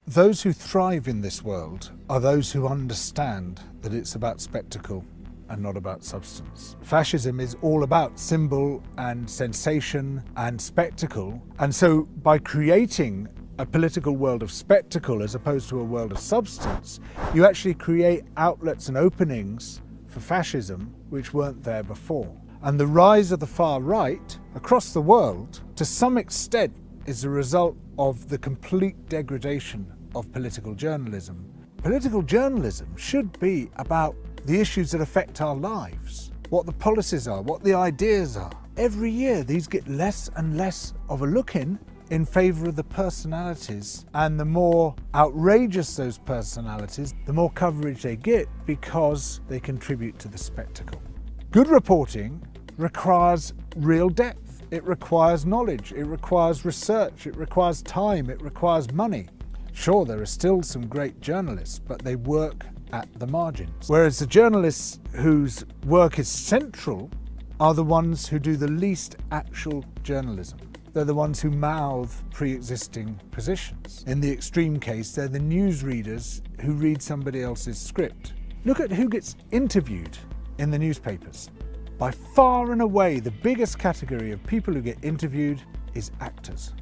Those who thrive in this world are those who understand that it's about spectacle and not about substance. Fascism is all about symbol and sensation and spectacle. And so by creating a political world of spectacle as opposed to a world of substance, you actually create outlets and openings for fascism which weren't there before. And the rise of the far right across the world, to some extent, is a result of the complete degradation of political journalism. Political journalism should be about the issues that affect our lives, what the policies are, what the ideas are. Every year these get less and less of a look in favour of the personalities, and the more outrageous those personalities, the more coverage they get because they contribute to the spectacle. Good reporting requires real depth, it requires knowledge, it requires research, it requires time, it requires money. Sure, there are still some great journalists, but they work at the margins. Whereas the journalists whose work is central are the ones who do the least actual journalism. They're the ones who mouth pre-existing positions. In the extreme case, they're the newsreaders who read somebody else's script. Look at who gets interviewed in the newspapers. By far and away, the biggest category of people who get interviewed is actors.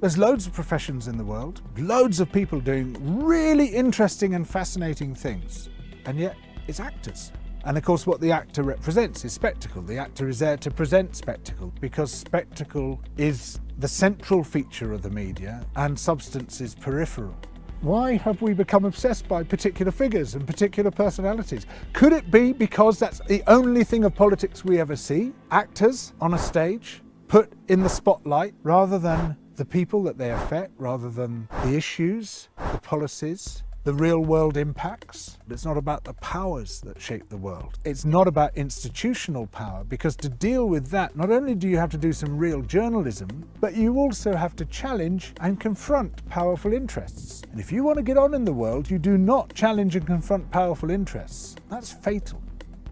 There's loads of professions in the world, loads of people doing really interesting and fascinating things, and yet it's actors. And of course what the actor represents is spectacle. The actor is there to present spectacle because spectacle is the central feature of the media and substance is peripheral. Why have we become obsessed by particular figures and particular personalities? Could it be because that's the only thing of politics we ever see? Actors on a stage put in the spotlight rather than the people that they affect, rather than the issues, the policies, the real world impacts. It's not about the powers that shape the world. It's not about institutional power, because to deal with that, not only do you have to do some real journalism, but you also have to challenge and confront powerful interests. And if you want to get on in the world, you do not challenge and confront powerful interests. That's fatal.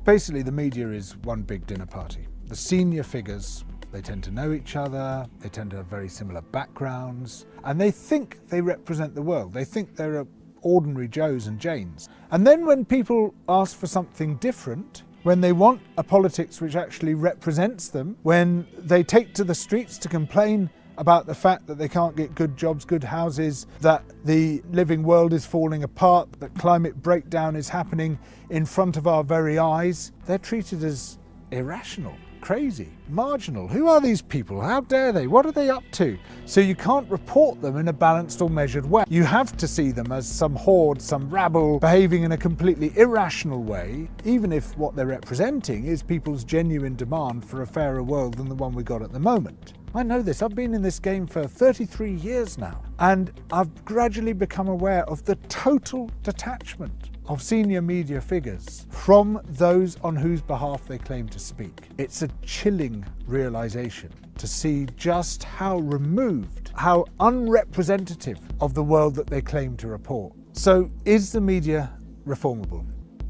Basically, the media is one big dinner party. The senior figures, they tend to know each other, they tend to have very similar backgrounds, and they think they represent the world. They think they're ordinary Joes and Janes. And then when people ask for something different, when they want a politics which actually represents them, when they take to the streets to complain about the fact that they can't get good jobs, good houses, that the living world is falling apart, that climate breakdown is happening in front of our very eyes, they're treated as irrational, crazy, marginal. Who are these people? How dare they? What are they up to? So you can't report them in a balanced or measured way. You have to see them as some horde, some rabble, behaving in a completely irrational way, even if what they're representing is people's genuine demand for a fairer world than the one we got at the moment. I know this. I've been in this game for 33 years now, and I've gradually become aware of the total detachment of senior media figures from those on whose behalf they claim to speak. It's a chilling realization to see just how removed, how unrepresentative of the world that they claim to report. So is the media reformable?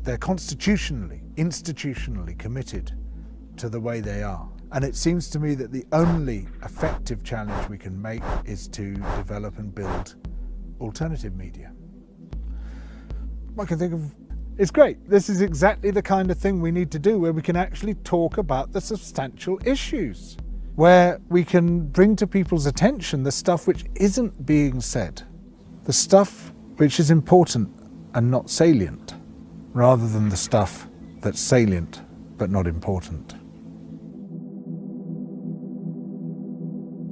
They're constitutionally, institutionally committed to the way they are. And it seems to me that the only effective challenge we can make is to develop and build alternative media. I can think of, it's great. This is exactly the kind of thing we need to do, where we can actually talk about the substantial issues, where we can bring to people's attention the stuff which isn't being said, the stuff which is important and not salient, rather than the stuff that's salient but not important.